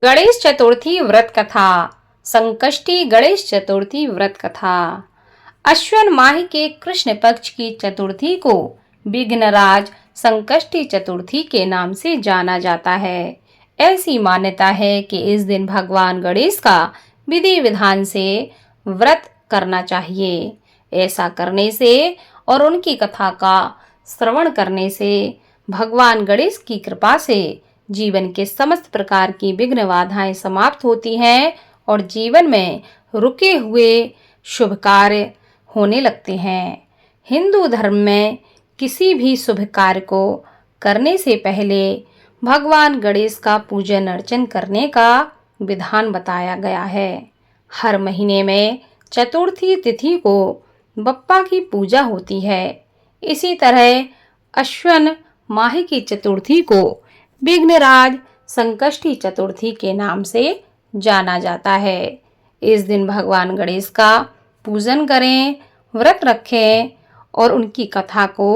गणेश चतुर्थी व्रत कथा। संकष्टी गणेश चतुर्थी व्रत कथा। अश्विन माह के कृष्ण पक्ष की चतुर्थी को विघ्नराज संकष्टी चतुर्थी के नाम से जाना जाता है। ऐसी मान्यता है कि इस दिन भगवान गणेश का विधि विधान से व्रत करना चाहिए। ऐसा करने से और उनकी कथा का श्रवण करने से भगवान गणेश की कृपा से जीवन के समस्त प्रकार की विघ्न बाधाएं समाप्त होती हैं और जीवन में रुके हुए शुभ कार्य होने लगते हैं। हिंदू धर्म में किसी भी शुभ कार्य को करने से पहले भगवान गणेश का पूजन अर्चन करने का विधान बताया गया है। हर महीने में चतुर्थी तिथि को बप्पा की पूजा होती है। इसी तरह अश्विन माह की चतुर्थी को विघ्नराज संकष्टी चतुर्थी के नाम से जाना जाता है। इस दिन भगवान गणेश का पूजन करें, व्रत रखें और उनकी कथा को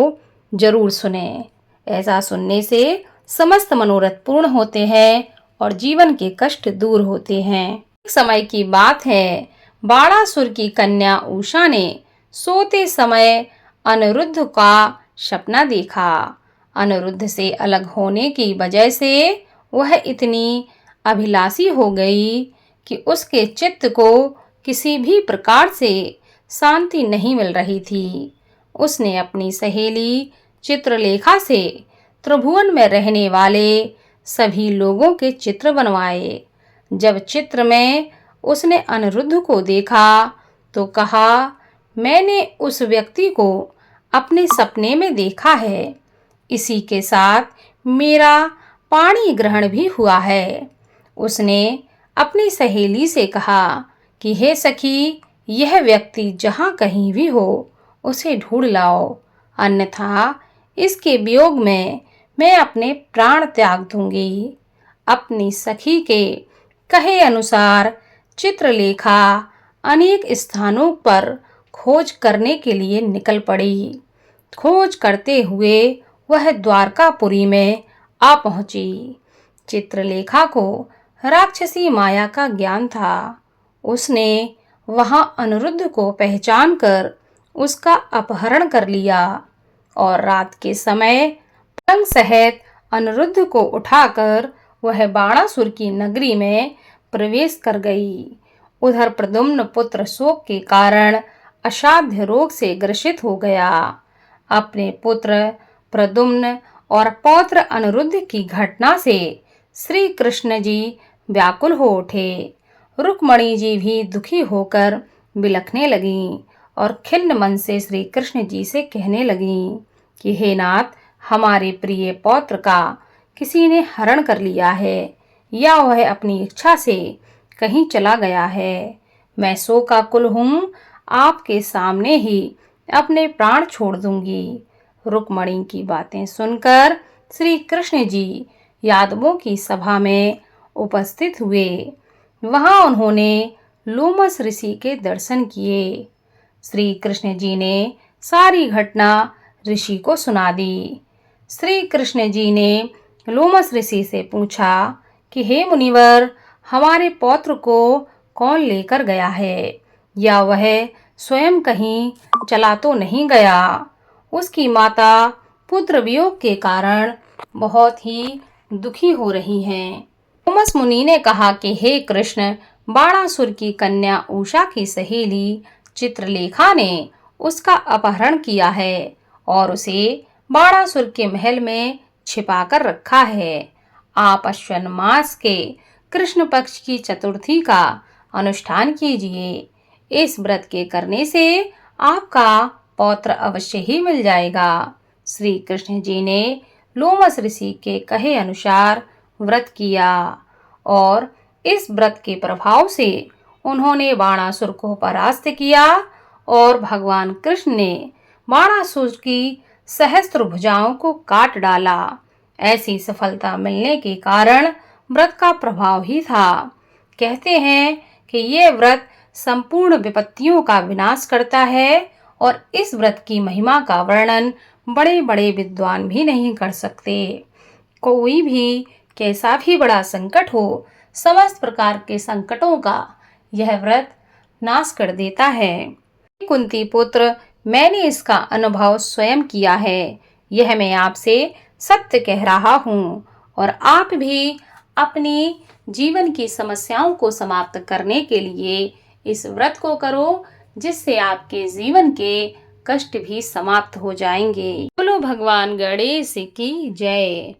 जरूर सुनें। ऐसा सुनने से समस्त मनोरथ पूर्ण होते हैं और जीवन के कष्ट दूर होते हैं। एक समय की बात है, बाणासुर की कन्या उषा ने सोते समय अनिरुद्ध का सपना देखा। अनिरुद्ध से अलग होने की वजह से वह इतनी अभिलाषी हो गई कि उसके चित्त को किसी भी प्रकार से शांति नहीं मिल रही थी। उसने अपनी सहेली चित्रलेखा से त्रिभुवन में रहने वाले सभी लोगों के चित्र बनवाए। जब चित्र में उसने अनिरुद्ध को देखा तो कहा, मैंने उस व्यक्ति को अपने सपने में देखा है। इसी के साथ मेरा पाणी ग्रहण भी हुआ है। उसने अपनी सहेली से कहा कि हे सखी, यह व्यक्ति जहाँ कहीं भी हो उसे ढूंढ लाओ, अन्यथा इसके वियोग में मैं अपने प्राण त्याग दूंगी। अपनी सखी के कहे अनुसार चित्रलेखा अनेक स्थानों पर खोज करने के लिए निकल पड़ी। खोज करते हुए वह द्वारकापुरी में आ पहुंची। चित्रलेखा को राक्षसी माया का ज्ञान था। उसने वहां अनिरुद्ध को पहचान कर उसका अपहरण कर लिया और रात के समय पलंग सहित अनिरुद्ध को उठाकर वह बाणासुर की नगरी में प्रवेश कर गई। उधर प्रद्युम्न पुत्र शोक के कारण असाध्य रोग से ग्रसित हो गया। अपने पुत्र प्रद्युम्न और पौत्र अनिरुद्ध की घटना से श्री कृष्ण जी व्याकुल हो उठे। रुक्मणी जी भी दुखी होकर बिलखने लगीं और खिन्न मन से श्री कृष्ण जी से कहने लगीं कि हे नाथ, हमारे प्रिय पौत्र का किसी ने हरण कर लिया है या वह अपनी इच्छा से कहीं चला गया है। मैं शोकाकुल हूँ, आपके सामने ही अपने प्राण छोड़ दूंगी। रुक्मणी की बातें सुनकर श्री कृष्ण जी यादवों की सभा में उपस्थित हुए। वहां उन्होंने लोमस ऋषि के दर्शन किए। श्री कृष्ण जी ने सारी घटना ऋषि को सुना दी। श्री कृष्ण जी ने लोमस ऋषि से पूछा कि हे मुनिवर, हमारे पौत्र को कौन लेकर गया है या वह स्वयं कहीं चला तो नहीं गया। उसकी माता पुत्र वियोग के कारण बहुत ही दुखी हो रही हैं। लोमस मुनि ने कहा कि हे कृष्ण, बाणासुर की कन्या उषा की सहेली चित्रलेखा ने उसका अपहरण किया है और उसे बाणासुर के महल में छिपा कर रखा है। आप अश्विन मास के कृष्ण पक्ष की चतुर्थी का अनुष्ठान कीजिए। इस व्रत के करने से आपका पौत्र अवश्य ही मिल जाएगा। श्री कृष्ण जी ने लोमस ऋषि के कहे अनुसार व्रत किया और इस व्रत के प्रभाव से उन्होंने बाणासुर को परास्त किया और भगवान कृष्ण ने बाणासुर की सहस्त्र भुजाओं को काट डाला। ऐसी सफलता मिलने के कारण व्रत का प्रभाव ही था। कहते हैं कि यह व्रत संपूर्ण विपत्तियों का विनाश करता है और इस व्रत की महिमा का वर्णन बड़े बड़े विद्वान भी नहीं कर सकते। कोई भी कैसा भी बड़ा संकट हो, समस्त प्रकार के संकटों का यह व्रत नाश कर देता है। कुंती पुत्र, मैंने इसका अनुभव स्वयं किया है। यह मैं आपसे सत्य कह रहा हूँ और आप भी अपनी जीवन की समस्याओं को समाप्त करने के लिए इस व्रत को करो, जिससे आपके जीवन के कष्ट भी समाप्त हो जाएंगे। बोलो भगवान गणेश की जय।